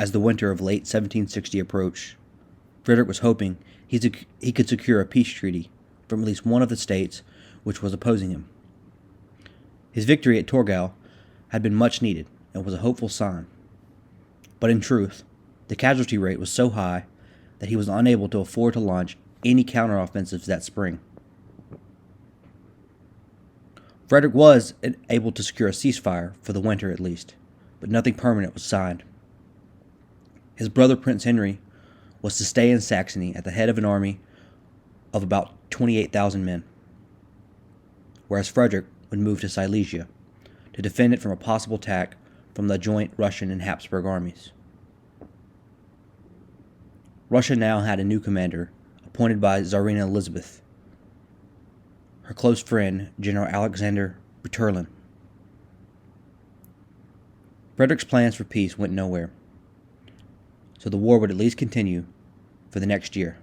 As the winter of late 1760 approached, Frederick was hoping he could secure a peace treaty from at least one of the states which was opposing him. His victory at Torgau had been much needed and was a hopeful sign. But in truth, the casualty rate was so high that he was unable to afford to launch any counteroffensives that spring. Frederick was able to secure a ceasefire for the winter at least, but nothing permanent was signed. His brother Prince Henry was to stay in Saxony at the head of an army of about 28,000 men, whereas Frederick would move to Silesia to defend it from a possible attack from the joint Russian and Habsburg armies. Russia now had a new commander, appointed by Czarina Elizabeth, her close friend, General Alexander Butyrlin. Frederick's plans for peace went nowhere, so the war would at least continue for the next year.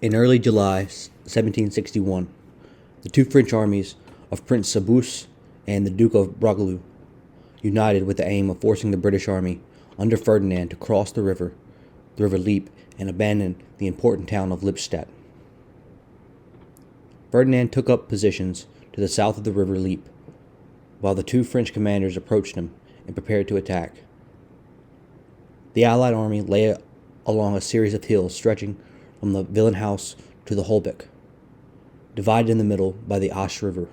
In early July 1761, the two French armies of Prince Soubise and the Duke of Broglie united with the aim of forcing the British army under Ferdinand to cross the river Lippe, and abandon the important town of Lippstadt. Ferdinand took up positions to the south of the river Lippe, while the two French commanders approached him and prepared to attack. The Allied army lay along a series of hills stretching from the Wilhelmshaven to the Holbeck, divided in the middle by the Asch River.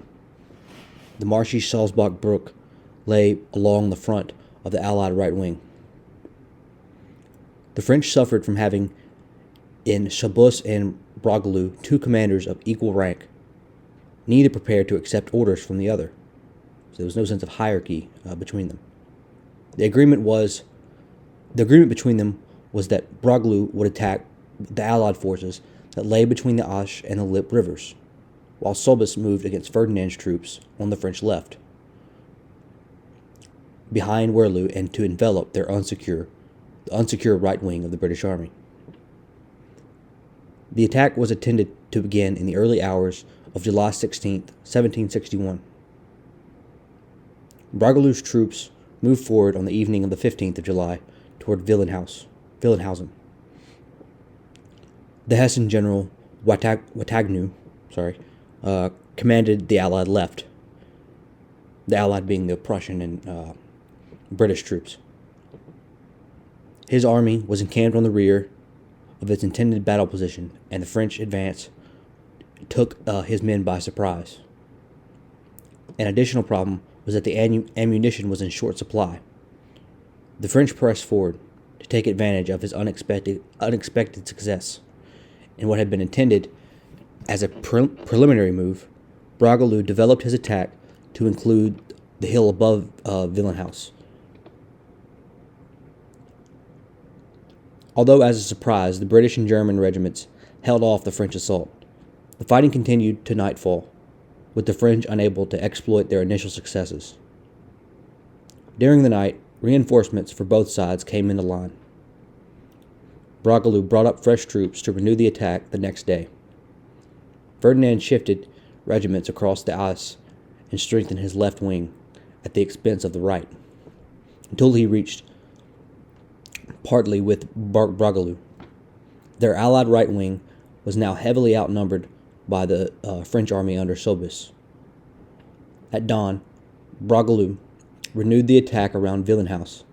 The marshy Salzbach Brook lay along the front of the Allied right wing. The French suffered from having in Soubise and Broglie two commanders of equal rank, neither prepared to accept orders from the other. So there was no sense of hierarchy between them. The agreement between them was that Broglie would attack the Allied forces that lay between the Asch and the Lippe rivers, while Soubise moved against Ferdinand's troops on the French left, behind Waterloo, and to envelop the unsecure right wing of the British army. The attack was intended to begin in the early hours of July 16, 1761. Broglie's troops moved forward on the evening of the 15th of July toward Wilhelmshaven. The Hessian general Watagnu commanded the Allied left, the Allied being the Prussian and British troops. His army was encamped on the rear of its intended battle position, and the French advance took his men by surprise. An additional problem was that the ammunition was in short supply. The French pressed forward to take advantage of his unexpected success. In what had been intended as a preliminary move, Broglie developed his attack to include the hill above Wilhelmshaven. Although as a surprise, the British and German regiments held off the French assault. The fighting continued to nightfall, with the French unable to exploit their initial successes. During the night, reinforcements for both sides came into line. Broglie brought up fresh troops to renew the attack the next day. Ferdinand shifted regiments across the Asch and strengthened his left wing at the expense of the right, until he reached partly with Broglie. Their Allied right wing was now heavily outnumbered by the French army under Soubise. At dawn, Broglie renewed the attack around Wilhelmshaven,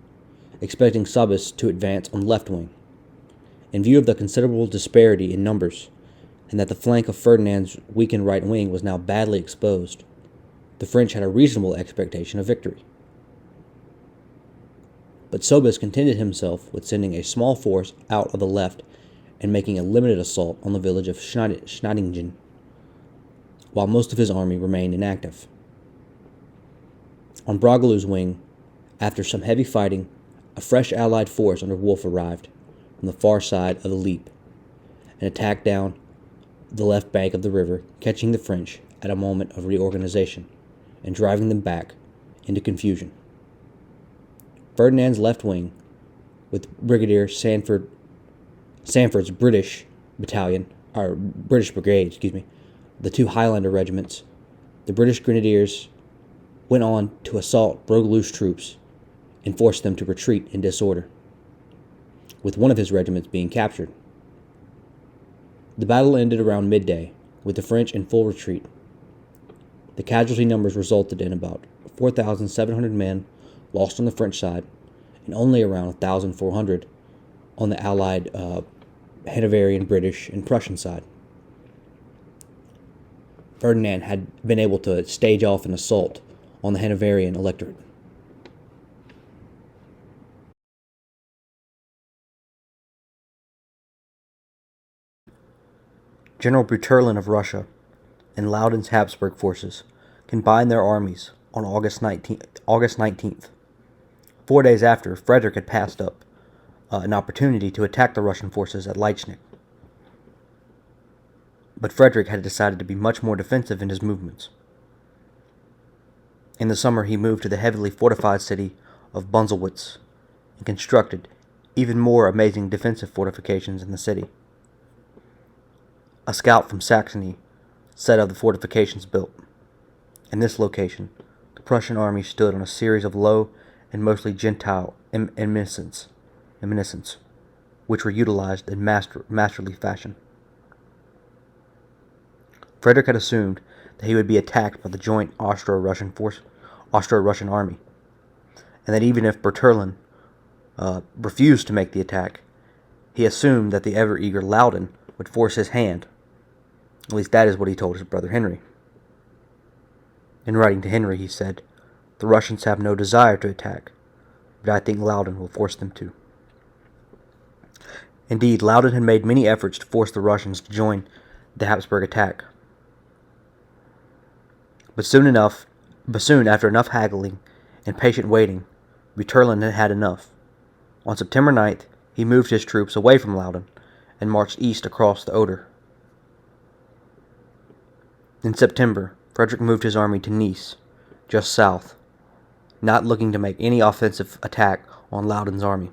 expecting Soubise to advance on the left wing. In view of the considerable disparity in numbers, and that the flank of Ferdinand's weakened right wing was now badly exposed, the French had a reasonable expectation of victory. But Soubise contented himself with sending a small force out of the left and making a limited assault on the village of Schneidingen, while most of his army remained inactive. On Brogolew's wing, after some heavy fighting, a fresh Allied force under Wolfe arrived from the far side of the Leap and attacked down the left bank of the river, catching the French at a moment of reorganization and driving them back into confusion. Ferdinand's left wing, with Brigadier Sanford's British Brigade, the two Highlander regiments, the British Grenadiers went on to assault Broglew's troops and forced them to retreat in disorder, with one of his regiments being captured. The battle ended around midday, with the French in full retreat. The casualty numbers resulted in about 4,700 men lost on the French side and only around 1,400 on the Allied Hanoverian, British, and Prussian side. Ferdinand had been able to stage off an assault on the Hanoverian electorate. General Buterlin of Russia and Loudon's Habsburg forces combined their armies on August 19th. 4 days after, Frederick had passed up an opportunity to attack the Russian forces at Leitschnick. But Frederick had decided to be much more defensive in his movements. In the summer, he moved to the heavily fortified city of Bunzelwitz and constructed even more amazing defensive fortifications in the city. A scout from Saxony said of the fortifications built. In this location, the Prussian army stood on a series of low and mostly Gentile eminences, which were utilized in masterly fashion. Frederick had assumed that he would be attacked by the joint Austro-Russian army, and that even if Buterlin refused to make the attack, he assumed that the ever-eager Loudon would force his hand. At least that is what he told his brother Henry. In writing to Henry, he said, "The Russians have no desire to attack, but I think Loudon will force them to." Indeed, Loudon had made many efforts to force the Russians to join the Habsburg attack. But soon, after enough haggling and patient waiting, Buterlin had had enough. On September 9th, he moved his troops away from Loudon and marched east across the Oder. In September, Frederick moved his army to Nice, just south, not looking to make any offensive attack on Loudon's army.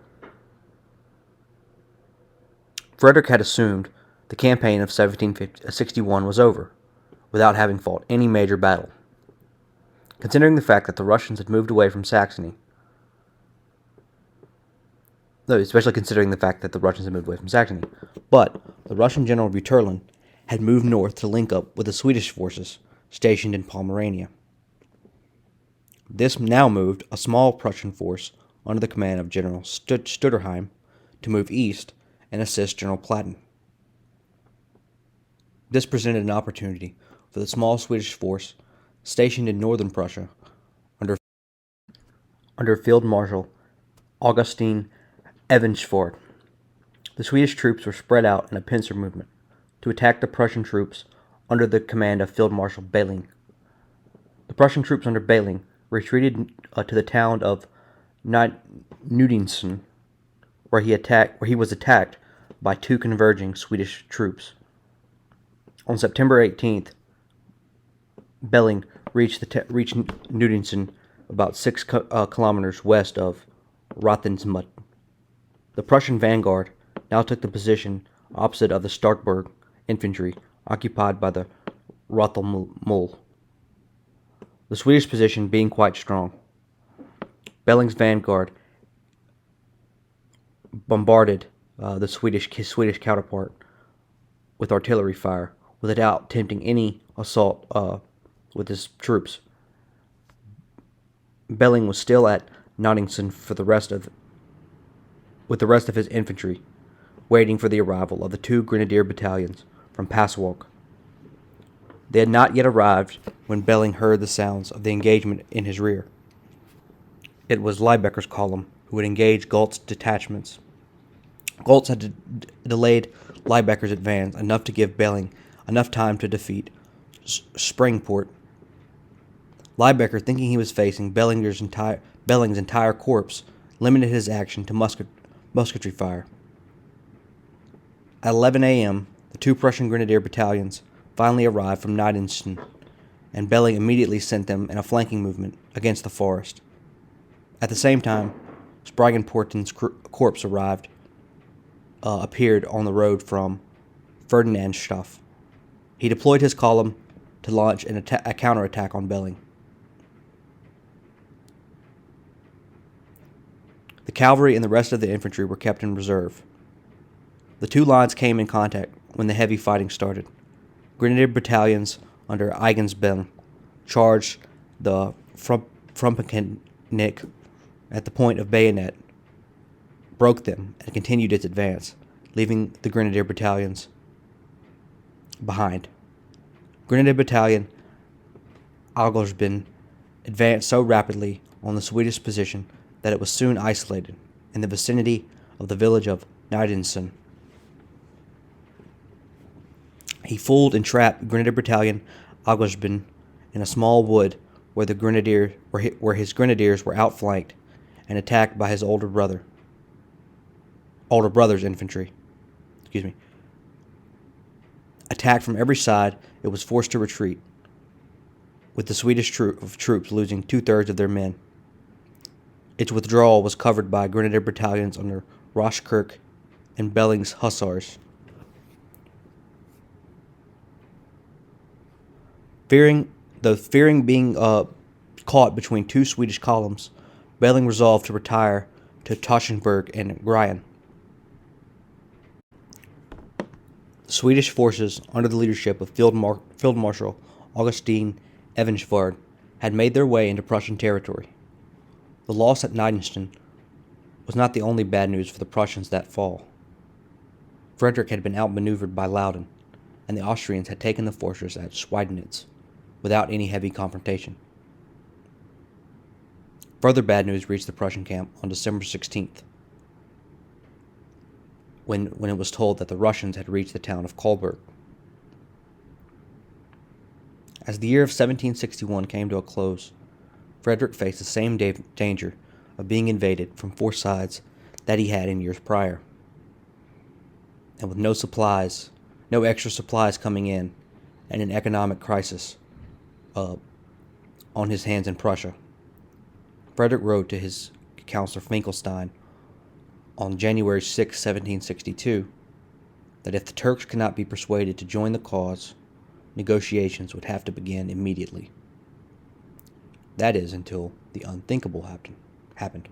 Frederick had assumed the campaign of 1761 was over, without having fought any major battle. Considering the fact that the Russians had moved away from Saxony, but the Russian general Buterlin had moved north to link up with the Swedish forces stationed in Pomerania. This now moved a small Prussian force under the command of General Stutterheim to move east and assist General Platen. This presented an opportunity for the small Swedish force stationed in northern Prussia under Field Marshal Augustin Evenschford. The Swedish troops were spread out in a pincer movement to attack the Prussian troops under the command of Field Marshal Behling. The Prussian troops under Behling retreated to the town of Nudingsen, where he was attacked by two converging Swedish troops. On September 18th, Behling reached Nudingsen about 6 kilometers west of Rathensmut. The Prussian vanguard now took the position opposite of the Starkburg infantry occupied by the Rothelmull, the Swedish position being quite strong. Behling's vanguard bombarded the Swedish counterpart with artillery fire without attempting any assault with his troops. Behling was still at Nottingson with the rest of his infantry, waiting for the arrival of the 2 grenadier battalions from Passwalk. They had not yet arrived when Behling heard the sounds of the engagement in his rear. It was Liebecker's column who had engaged Galt's detachments. Galt had delayed Liebecker's advance enough to give Behling enough time to defeat Springport. Liebecker, thinking he was facing Belling's entire corps, limited his action to musketry fire. At 11 a.m., the 2 Prussian grenadier battalions finally arrived from Knightenstein, and Belling immediately sent them in a flanking movement against the forest. At the same time, Spragenporten's corps appeared on the road from Ferdinandstadt. He deployed his column to launch a counterattack on Belling. The cavalry and the rest of the infantry were kept in reserve. The 2 lines came in contact when the heavy fighting started. Grenadier battalions under Eigensbell charged the Frumpenkennick at the point of bayonet, broke them, and continued its advance, leaving the grenadier battalions behind. Grenadier Battalion Algersben advanced so rapidly on the Swedish position that it was soon isolated in the vicinity of the village of Knightenstein. He fooled and trapped Grenadier Battalion Algersben in a small wood where his grenadiers were outflanked and attacked by his older brother's infantry. Attacked from every side, it was forced to retreat, with the Swedish troops losing 2/3 of their men. Its withdrawal was covered by grenadier battalions under Roskirk and Belling's hussars. Fearing being caught between 2 Swedish columns, Belling resolved to retire to Tauschenberg and Grien. The Swedish forces, under the leadership of Field Marshal Augustin Evenschward, had made their way into Prussian territory. The loss at Knightenstein was not the only bad news for the Prussians that fall. Frederick had been outmaneuvered by Loudon, and the Austrians had taken the fortress at Schweidnitz without any heavy confrontation. Further bad news reached the Prussian camp on December 16th, when it was told that the Russians had reached the town of Kolberg. As the year of 1761 came to a close, Frederick faced the same danger of being invaded from 4 sides that he had in years prior. And with no extra supplies coming in, and an economic crisis on his hands in Prussia, Frederick wrote to his counselor Finkelstein on January 6, 1762, that if the Turks could not be persuaded to join the cause, negotiations would have to begin immediately. That is, until the unthinkable happened.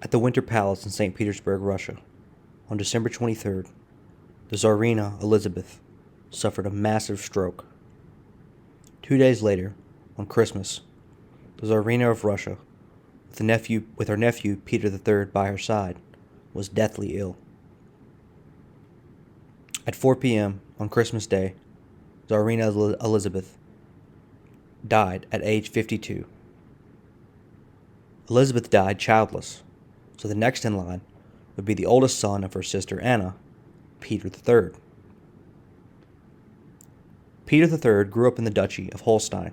At the Winter Palace in St. Petersburg, Russia, on December 23rd, the Czarina Elizabeth suffered a massive stroke. 2 days later, on Christmas, the Czarina of Russia, with her nephew Peter III by her side, was deathly ill. At 4 p.m. on Christmas Day, Czarina Elizabeth died at age 52. Elizabeth died childless, so the next in line would be the oldest son of her sister Anna, Peter III. Peter III grew up in the Duchy of Holstein.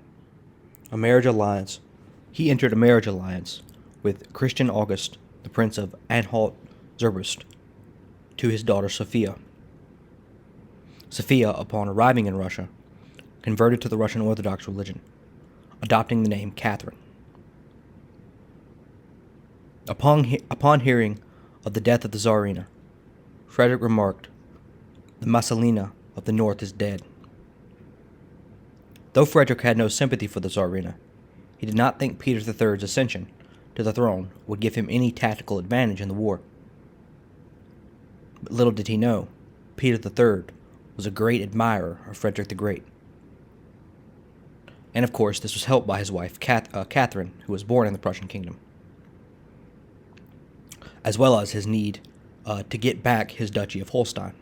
He entered a marriage alliance with Christian August, the Prince of Anhalt-Zerbst, to his daughter Sophia. Sophia, upon arriving in Russia, converted to the Russian Orthodox religion, adopting the name Catherine. Upon hearing of the death of the Czarina, Frederick remarked, "The Messalina of the north is dead." Though Frederick had no sympathy for the Czarina, he did not think Peter III's ascension to the throne would give him any tactical advantage in the war. But little did he know, Peter III was a great admirer of Frederick the Great. And of course, this was helped by his wife, Catherine, who was born in the Prussian kingdom, as well as his need to get back his Duchy of Holstein.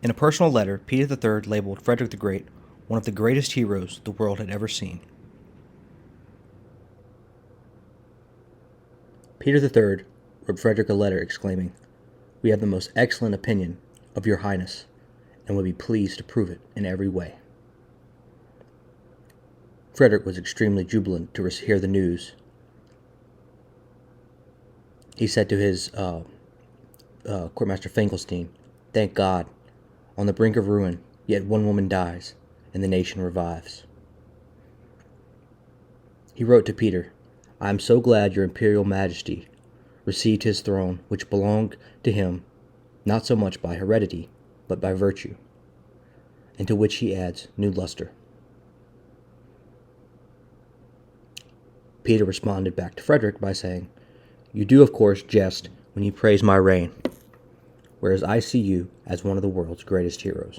In a personal letter, Peter III labeled Frederick the Great one of the greatest heroes the world had ever seen. Peter III wrote Frederick a letter exclaiming, "We have the most excellent opinion of your Highness, and would be pleased to prove it in every way." Frederick was extremely jubilant to hear the news. He said to his Courtmaster Finkelstein, "Thank God, on the brink of ruin, yet one woman dies, and the nation revives." He wrote to Peter, "I am so glad your Imperial Majesty received his throne, which belonged to him not so much by heredity, but by virtue, and to which he adds new luster." Peter responded back to Frederick by saying, "You do, of course, jest when you praise my reign, whereas I see you as one of the world's greatest heroes."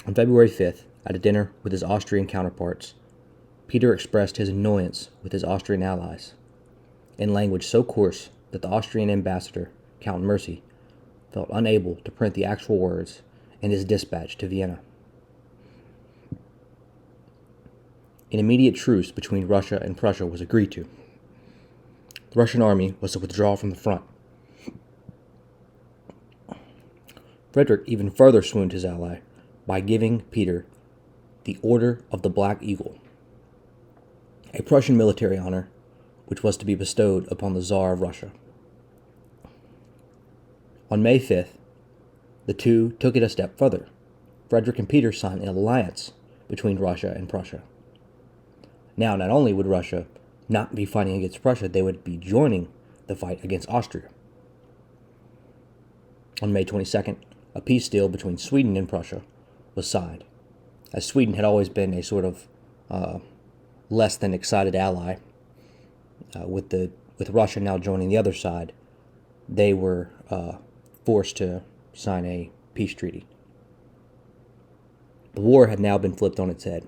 On February 5th, at a dinner with his Austrian counterparts, Peter expressed his annoyance with his Austrian allies, in language so coarse that the Austrian ambassador, Count Mercy, felt unable to print the actual words in his dispatch to Vienna. An immediate truce between Russia and Prussia was agreed to. The Russian army was to withdraw from the front. Frederick even further swooned his ally by giving Peter the Order of the Black Eagle, a Prussian military honor which was to be bestowed upon the Tsar of Russia. On May 5th, the two took it a step further. Frederick and Peter signed an alliance between Russia and Prussia. Now, not only would Russia not be fighting against Prussia, they would be joining the fight against Austria. On May 22nd, a peace deal between Sweden and Prussia was signed. As Sweden had always been a sort of less than excited ally, with Russia now joining the other side, they were forced to sign a peace treaty. The war had now been flipped on its head.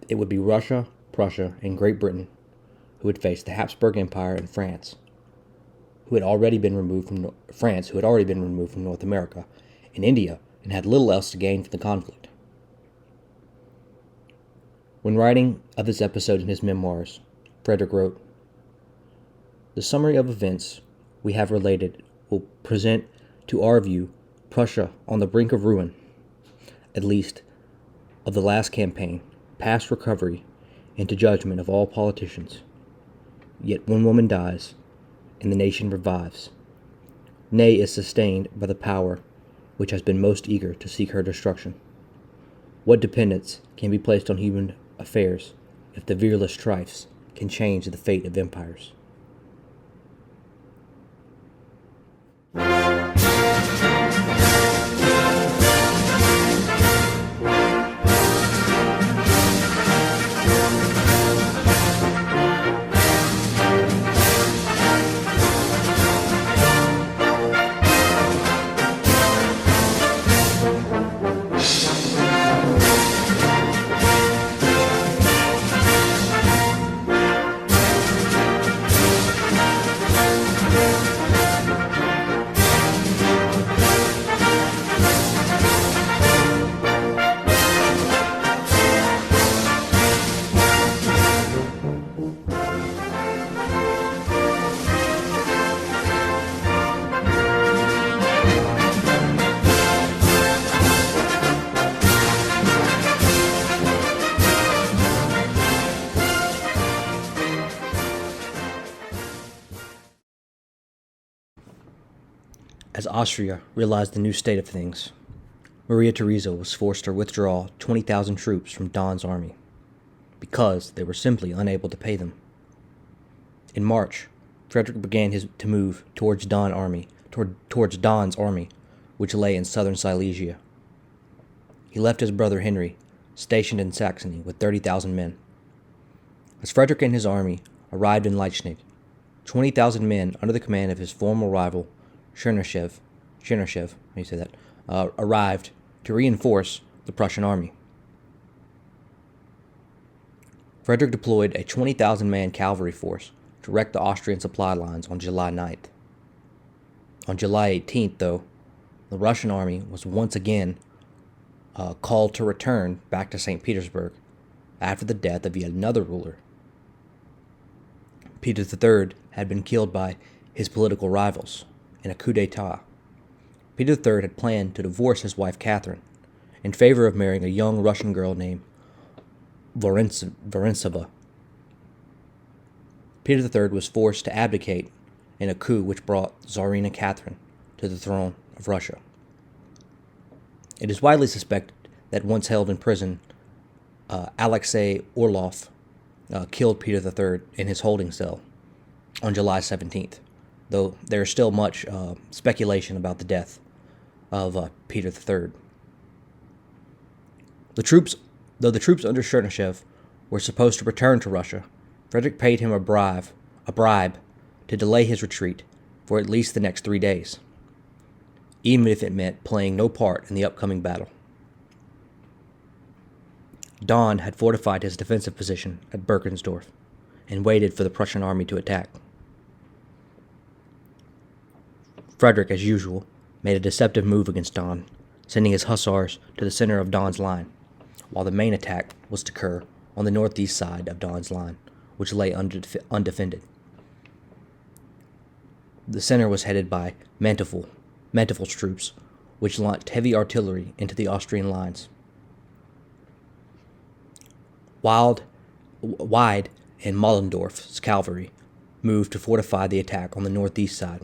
It would be Russia, Prussia, and Great Britain who would face the Habsburg Empire and France, who had already been removed from North America, and India, and had little else to gain from the conflict. When writing of this episode in his memoirs, Frederick wrote, "The summary of events we have related will present to our view Prussia on the brink of ruin, at least of the last campaign, past recovery, and to judgment of all politicians. Yet one woman dies, and the nation revives, nay, is sustained by the power which has been most eager to seek her destruction. What dependence can be placed on human affairs if the virulent strifes can change the fate of empires?" As Austria realized the new state of things, Maria Theresa was forced to withdraw 20,000 troops from Don's army because they were simply unable to pay them. In March, Frederick began to move towards towards Don's army, which lay in southern Silesia. He left his brother Henry, stationed in Saxony, with 30,000 men. As Frederick and his army arrived in Leipzig, 20,000 men under the command of his former rival, Chernihiv, arrived to reinforce the Prussian army. Frederick deployed a 20,000-man cavalry force to wreck the Austrian supply lines on July 9th. On July 18th, though, the Russian army was once again called to return back to St. Petersburg after the death of yet another ruler. Peter III had been killed by his political rivals in a coup d'etat. Peter III had planned to divorce his wife Catherine in favor of marrying a young Russian girl named Vorontsova. Peter III was forced to abdicate in a coup which brought Czarina Catherine to the throne of Russia. It is widely suspected that once held in prison, Alexei Orlov killed Peter III in his holding cell on July 17th, though there is still much speculation about the death of Peter III. The troops under Chernihiv were supposed to return to Russia, Frederick paid him a bribe to delay his retreat for at least the next 3 days, even if it meant playing no part in the upcoming battle. Don had fortified his defensive position at Berkensdorf and waited for the Prussian army to attack. Frederick, as usual, made a deceptive move against Don, sending his hussars to the center of Don's line, while the main attack was to occur on the northeast side of Don's line, which lay undefended. The center was headed by Manteuffel's troops, which launched heavy artillery into the Austrian lines. Wide and Mollendorf's cavalry moved to fortify the attack on the northeast side.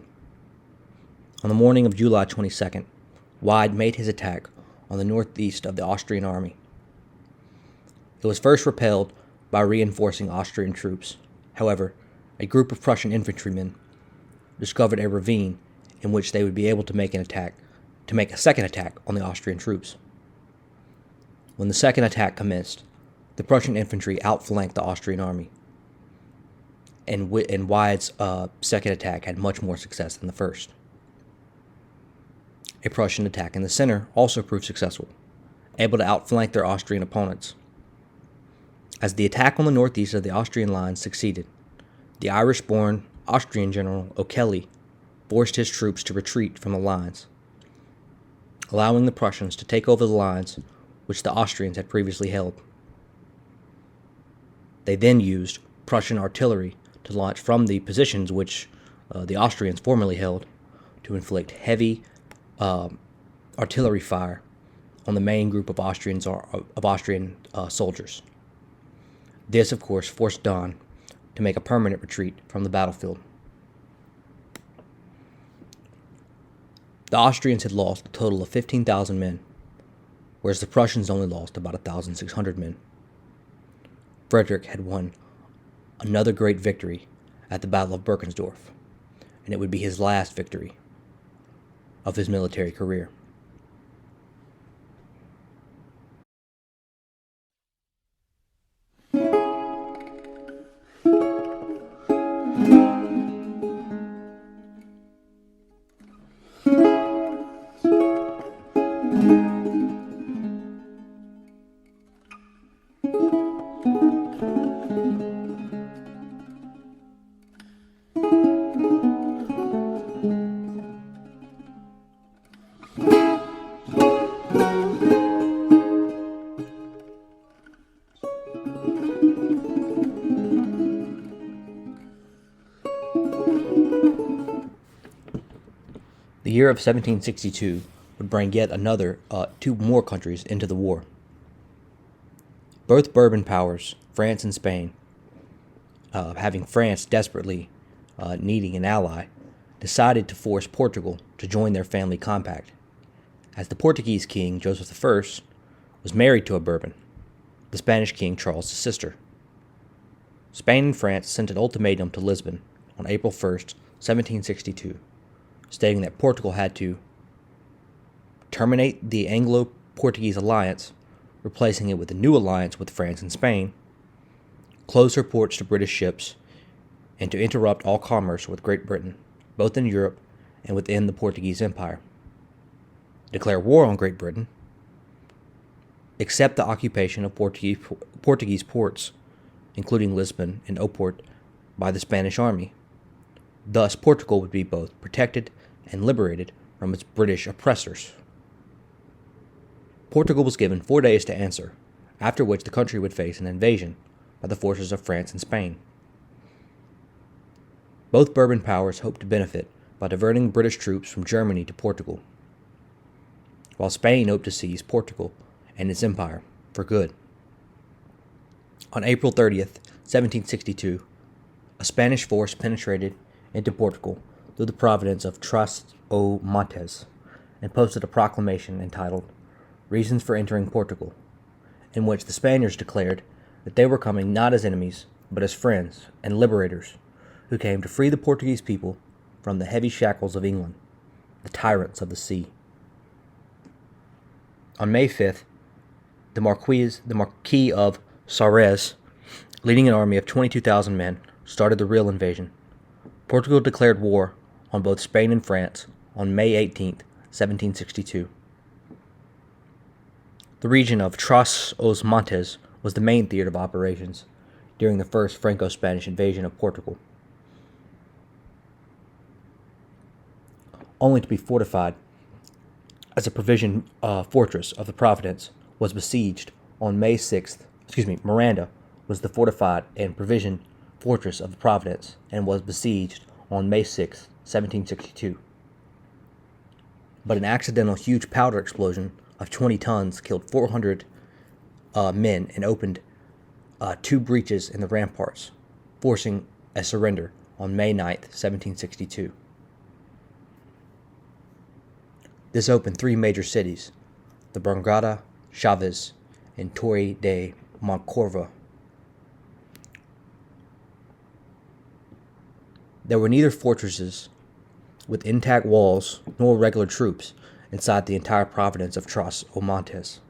On the morning of July 22nd, Wide made his attack on the northeast of the Austrian army. It was first repelled by reinforcing Austrian troops. However, a group of Prussian infantrymen discovered a ravine in which they would be able to make a second attack on the Austrian troops. When the second attack commenced, the Prussian infantry outflanked the Austrian army, and Wide's second attack had much more success than the first. A Prussian attack in the center also proved successful, able to outflank their Austrian opponents. As the attack on the northeast of the Austrian lines succeeded, the Irish-born Austrian general O'Kelly forced his troops to retreat from the lines, allowing the Prussians to take over the lines which the Austrians had previously held. They then used Prussian artillery to launch from the positions which the Austrians formerly held to inflict heavy artillery fire on the main group of Austrian soldiers. This, of course, forced Don to make a permanent retreat from the battlefield. The Austrians had lost a total of 15,000 men, whereas the Prussians only lost about 1,600 men. Frederick had won another great victory at the Battle of Berkensdorf, and it would be his last victory of his military career. The year of 1762 would bring yet another two more countries into the war. Both Bourbon powers, France and Spain, having France desperately needing an ally, decided to force Portugal to join their family compact, as the Portuguese king, Joseph I, was married to a Bourbon, the Spanish king Charles' sister. Spain and France sent an ultimatum to Lisbon on April 1st, 1762, stating that Portugal had to terminate the Anglo-Portuguese alliance, replacing it with a new alliance with France and Spain, close her ports to British ships, and to interrupt all commerce with Great Britain, both in Europe and within the Portuguese Empire, declare war on Great Britain, accept the occupation of Portuguese ports, including Lisbon and Oporto, by the Spanish army. Thus, Portugal would be both protected and liberated from its British oppressors. Portugal was given 4 days to answer, after which the country would face an invasion by the forces of France and Spain. Both Bourbon powers hoped to benefit by diverting British troops from Germany to Portugal, while Spain hoped to seize Portugal and its empire for good. On April 30th, 1762, a Spanish force penetrated into Portugal through the province of Trás-os-Montes and posted a proclamation entitled Reasons for Entering Portugal, in which the Spaniards declared that they were coming not as enemies, but as friends and liberators who came to free the Portuguese people from the heavy shackles of England, the tyrants of the sea. On May 5th, the Marquis of Sarres, leading an army of 22,000 men, started the real invasion. Portugal declared war on both Spain and France on May 18th, 1762. The region of Trás-os-Montes was the main theater of operations during the first Franco-Spanish invasion of Portugal, only to be fortified as a provision fortress of the Providence was besieged on May 6th. Miranda was the fortified and provision fortress of the Providence and was besieged on May 6th, 1762. But an accidental huge powder explosion of 20 tons killed 400 men and opened 2 breaches in the ramparts, forcing a surrender on May 9th, 1762. This opened 3 major cities, the Brangada, Chaves, and Torre de Moncorvo. There were neither fortresses with intact walls nor regular troops inside the entire province of Trás-os-Montes.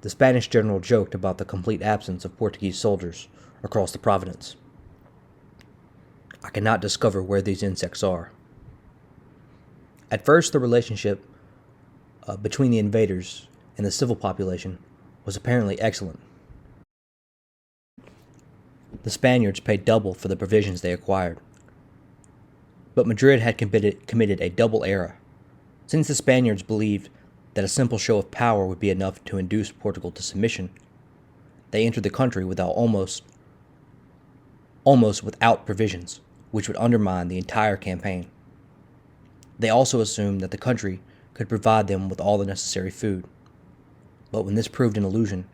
The Spanish general joked about the complete absence of Portuguese soldiers across the province. I cannot discover where these insects are. At first, the relationship between the invaders and the civil population was apparently excellent. The Spaniards paid double for the provisions they acquired. But Madrid had committed a double error. Since the Spaniards believed that a simple show of power would be enough to induce Portugal to submission, they entered the country almost without provisions, which would undermine the entire campaign. They also assumed that the country could provide them with all the necessary food. But when this proved an illusion,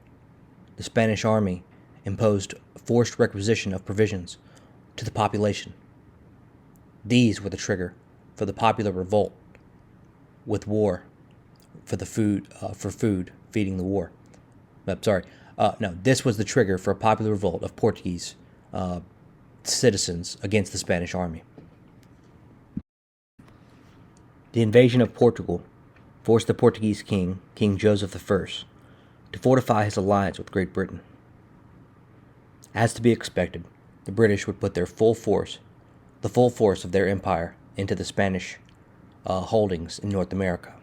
the Spanish army imposed forced requisition of provisions to the population. These were the trigger for the popular revolt, with war for food feeding the war. This was the trigger for a popular revolt of Portuguese citizens against the Spanish army. The invasion of Portugal forced the Portuguese king, King Joseph I, to fortify his alliance with Great Britain. As to be expected, the British would put the full force of their empire into the Spanish holdings in North America.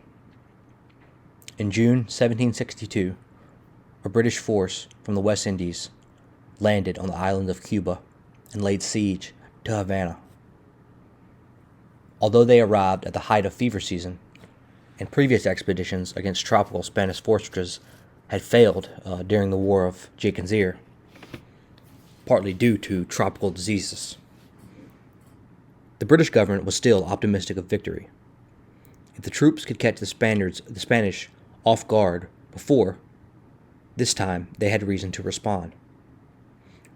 In June 1762, a British force from the West Indies landed on the island of Cuba and laid siege to Havana. Although they arrived at the height of fever season, and previous expeditions against tropical Spanish fortresses had failed during the War of Jiquinzir, partly due to tropical diseases, the British government was still optimistic of victory. If the troops could catch the Spanish off guard before, this time they had reason to respond.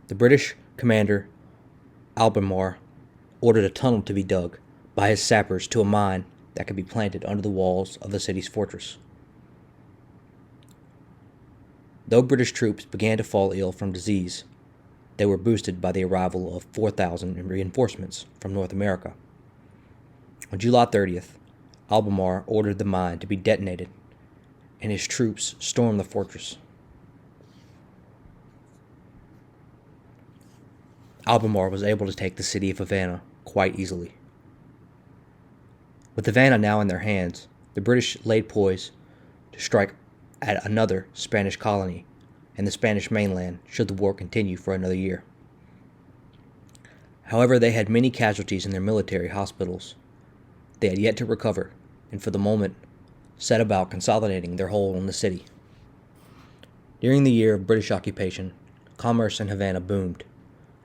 The British commander Albemarle ordered a tunnel to be dug by his sappers to a mine that could be planted under the walls of the city's fortress. Though British troops began to fall ill from disease, they were boosted by the arrival of 4,000 reinforcements from North America. On July 30th, Albemarle ordered the mine to be detonated, and his troops stormed the fortress. Albemarle was able to take the city of Havana quite easily. With Havana now in their hands, the British laid poise to strike at another Spanish colony and the Spanish mainland should the war continue for another year. However, they had many casualties in their military hospitals. They had yet to recover, and for the moment, set about consolidating their hold on the city. During the year of British occupation, commerce in Havana boomed,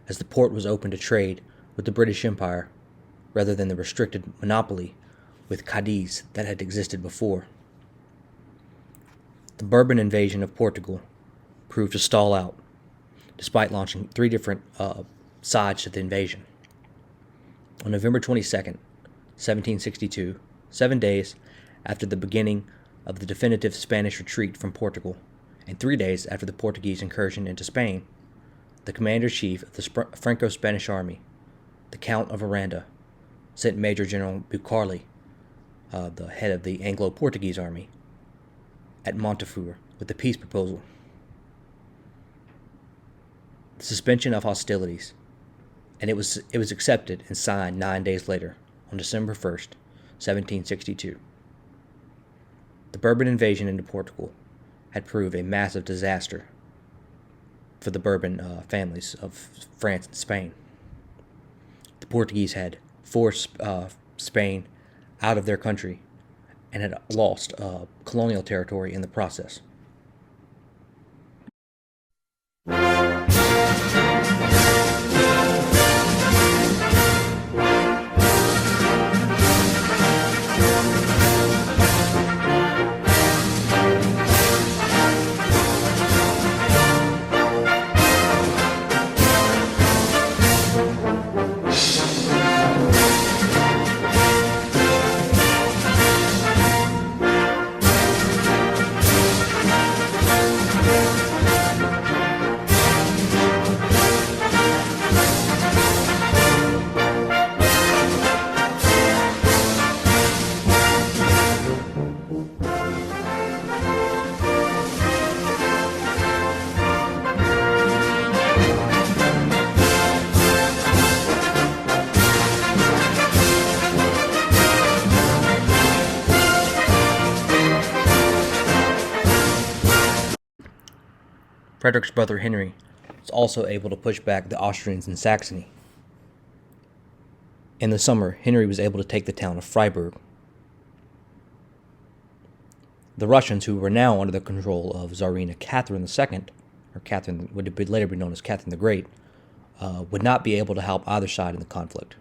as the port was open to trade with the British Empire rather than the restricted monopoly with Cadiz that had existed before. The Bourbon invasion of Portugal proved to stall out, despite launching 3 different sides to the invasion. On November 22nd, 1762, 7 days after the beginning of the definitive Spanish retreat from Portugal, and 3 days after the Portuguese incursion into Spain, the commander-in-chief of the Franco-Spanish Army, the Count of Aranda, sent Major General Bucareli, the head of the Anglo-Portuguese army, at Montefiore with a peace proposal. The suspension of hostilities, and it was accepted and signed 9 days later, on December 1st, 1762. The Bourbon invasion into Portugal had proved a massive disaster for the Bourbon families of France and Spain. The Portuguese had forced Spain out of their country and had lost colonial territory in the process. Frederick's brother Henry was also able to push back the Austrians in Saxony. In the summer, Henry was able to take the town of Freiburg. The Russians, who were now under the control of Czarina Catherine II, or Catherine would later be known as Catherine the Great, would not be able to help either side in the conflict.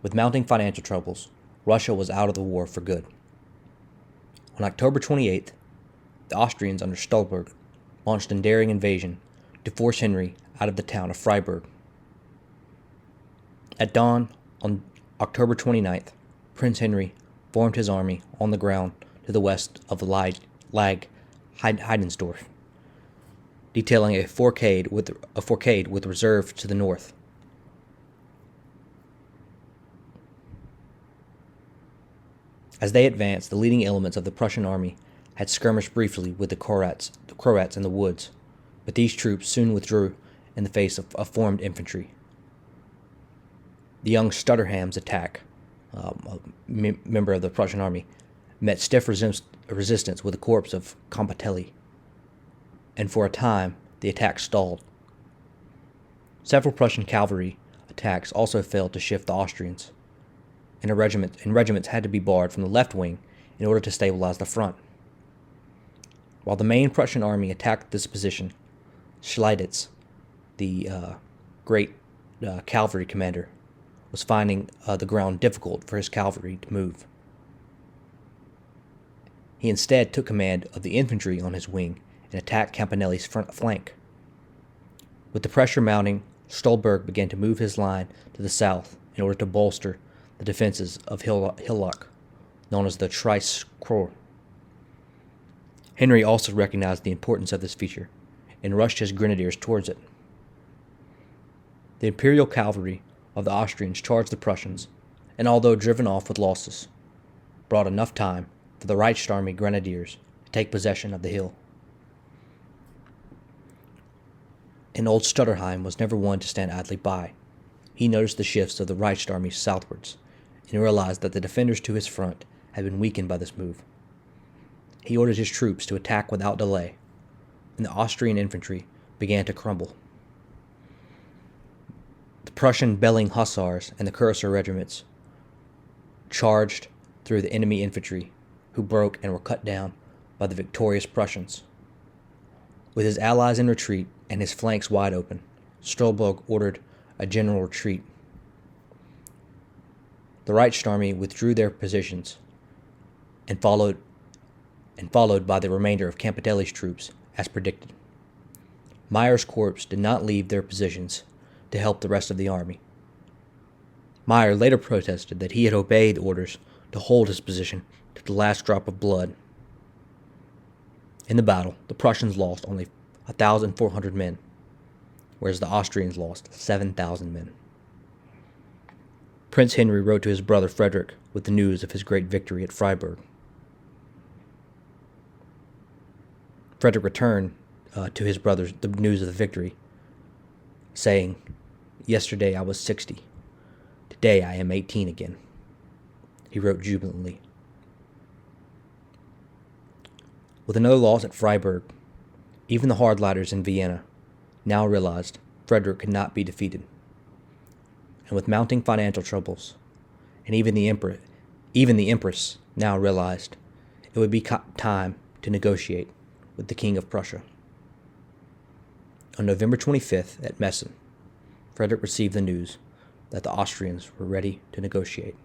With mounting financial troubles, Russia was out of the war for good. On October 28th, the Austrians under Stolberg launched a daring invasion to force Henry out of the town of Freiburg. At dawn on October 29th, Prince Henry formed his army on the ground to the west of the Lag Heidensdorf, detailing a forcade with reserve to the north. As they advanced, the leading elements of the Prussian army had skirmished briefly with the Croats in the woods, but these troops soon withdrew in the face of formed infantry. The young Stutterham's attack, a member of the Prussian army, met stiff resistance with the corps of Compitelli, and for a time the attack stalled. Several Prussian cavalry attacks also failed to shift the Austrians, and regiments had to be barred from the left wing in order to stabilize the front. While the main Prussian army attacked this position, Schleiditz, the great cavalry commander, was finding the ground difficult for his cavalry to move. He instead took command of the infantry on his wing and attacked Campanelli's front flank. With the pressure mounting, Stolberg began to move his line to the south in order to bolster the defenses of Hillock, known as the Trice Corps. Henry also recognized the importance of this feature and rushed his grenadiers towards it. The imperial cavalry of the Austrians charged the Prussians, and although driven off with losses, brought enough time for the Reichsarmy grenadiers to take possession of the hill. And old Stutterheim was never one to stand idly by. He noticed the shifts of the Reichsarmy southwards, and realized that the defenders to his front had been weakened by this move. He ordered his troops to attack without delay, and the Austrian infantry began to crumble. The Prussian Belling Hussars and the Cuirassier regiments charged through the enemy infantry, who broke and were cut down by the victorious Prussians. With his allies in retreat and his flanks wide open, Stolberg ordered a general retreat. The Reichsarmy withdrew their positions and followed by the remainder of Campitelli's troops as predicted. Meyer's corps did not leave their positions to help the rest of the army. Meyer later protested that he had obeyed orders to hold his position to the last drop of blood. In the battle, the Prussians lost only 1,400 men, whereas the Austrians lost 7,000 men. Prince Henry wrote to his brother Frederick with the news of his great victory at Freiburg. Frederick returned to his brother the news of the victory, saying, "Yesterday I was 60. Today I am 18 again," he wrote jubilantly. With another loss at Freiburg, even the hardliners in Vienna now realized Frederick could not be defeated. And with mounting financial troubles, and even the Empress now realized it would be time to negotiate with the King of Prussia. On November 25th at Meissen, Frederick received the news that the Austrians were ready to negotiate.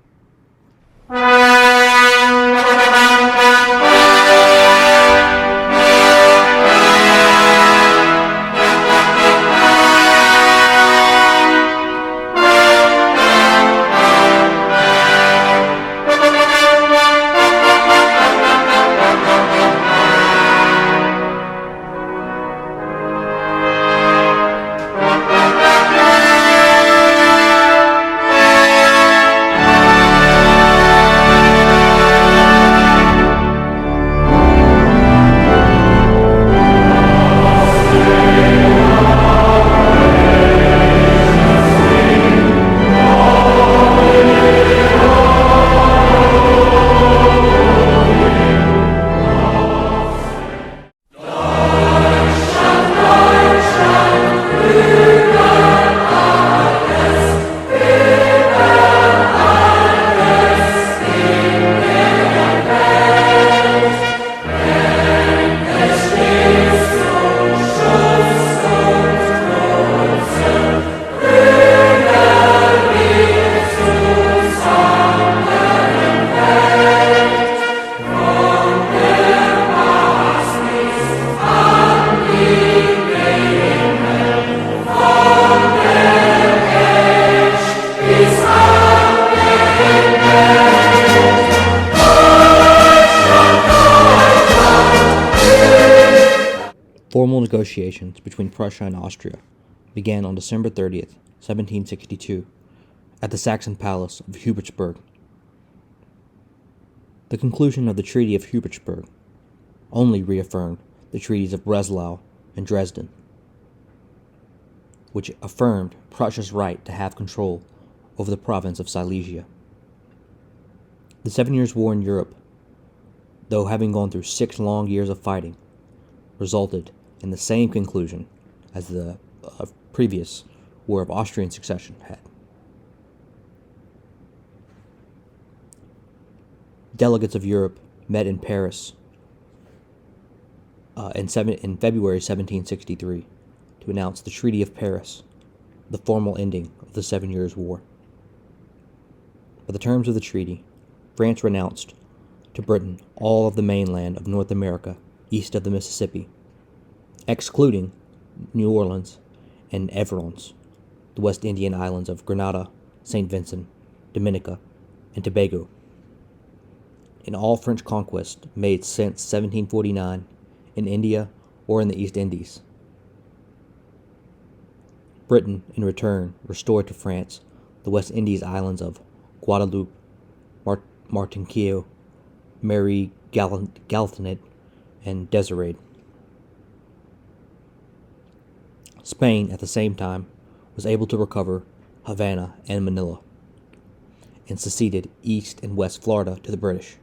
Formal negotiations between Prussia and Austria began on December 30th, 1762, at the Saxon palace of Hubertsburg. The conclusion of the Treaty of Hubertsburg only reaffirmed the treaties of Breslau and Dresden, which affirmed Prussia's right to have control over the province of Silesia. The 7 Years' War in Europe, though having gone through 6 long years of fighting, resulted in the same conclusion as the previous War of Austrian Succession had. Delegates of Europe met in Paris in February 1763 to announce the Treaty of Paris, the formal ending of the 7 Years' War. By the terms of the treaty, France renounced to Britain all of the mainland of North America east of the Mississippi, excluding New Orleans and Everons, the West Indian islands of Grenada, St. Vincent, Dominica, and Tobago. In all French conquests made since 1749 in India or in the East Indies. Britain, in return, restored to France the West Indies islands of Guadeloupe, Martinique, Marie Galatinet, and Desirade. Spain, at the same time, was able to recover Havana and Manila, and seceded East and West Florida to the British,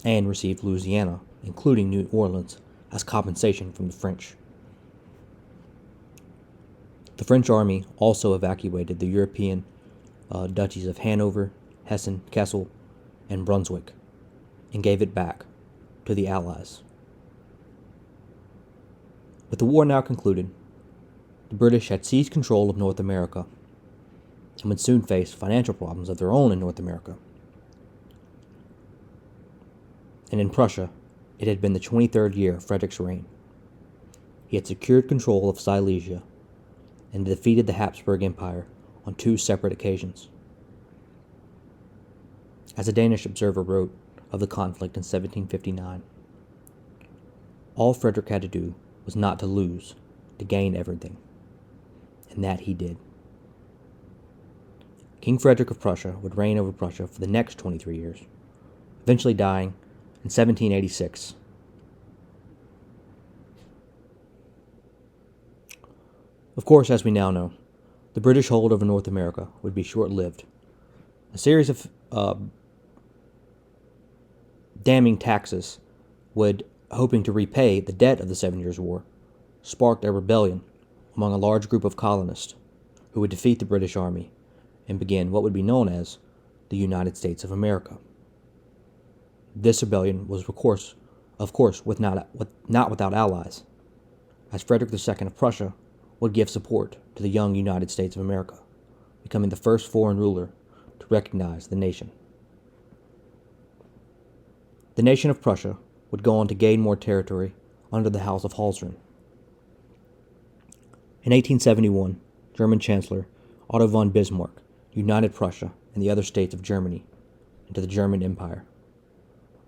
and received Louisiana, including New Orleans, as compensation from the French. The French army also evacuated the European duchies of Hanover, Hessen, Kassel, and Brunswick, and gave it back to the Allies. With the war now concluded, the British had seized control of North America and would soon face financial problems of their own in North America. And in Prussia, it had been the 23rd year of Frederick's reign. He had secured control of Silesia and defeated the Habsburg Empire on 2 separate occasions. As a Danish observer wrote of the conflict in 1759, all Frederick had to do was not to lose, to gain everything. And that he did. King Frederick of Prussia would reign over Prussia for the next 23 years, eventually dying in 1786. Of course, as we now know, the British hold over North America would be short-lived. A series of damning taxes hoping to repay the debt of the 7 Years' War, sparked a rebellion among a large group of colonists who would defeat the British Army and begin what would be known as the United States of America. This rebellion was, of course, not without allies, as Frederick II of Prussia would give support to the young United States of America, becoming the first foreign ruler to recognize the nation. The nation of Prussia would go on to gain more territory under the House of Hohenzollern. In 1871, German Chancellor Otto von Bismarck united Prussia and the other states of Germany into the German Empire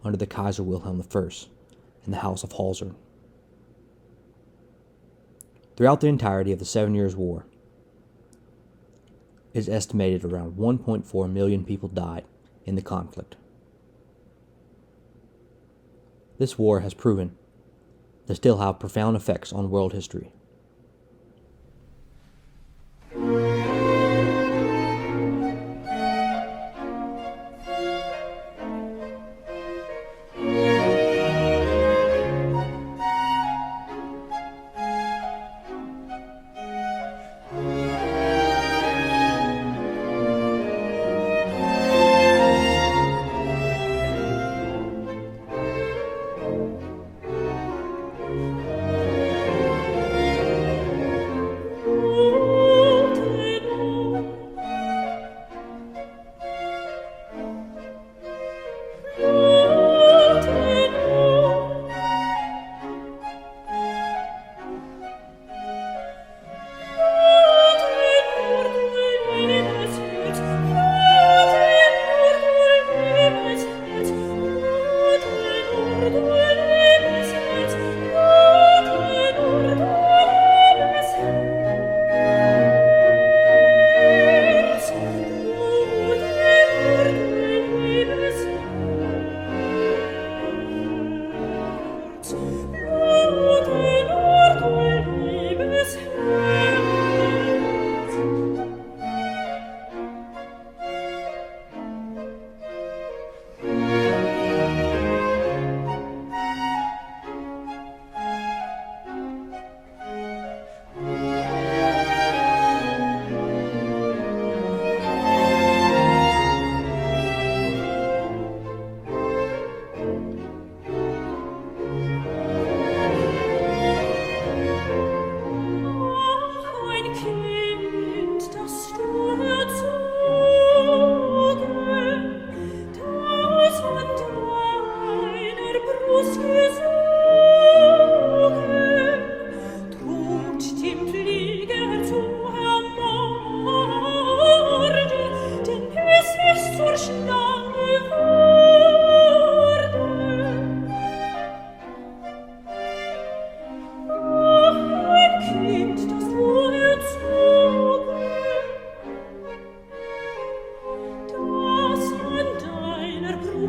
under the Kaiser Wilhelm I and the House of Hohenzollern. Throughout the entirety of the 7 Years' War, it is estimated around 1.4 million people died in the conflict. This war has proven to still have profound effects on world history.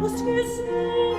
hast gesehen.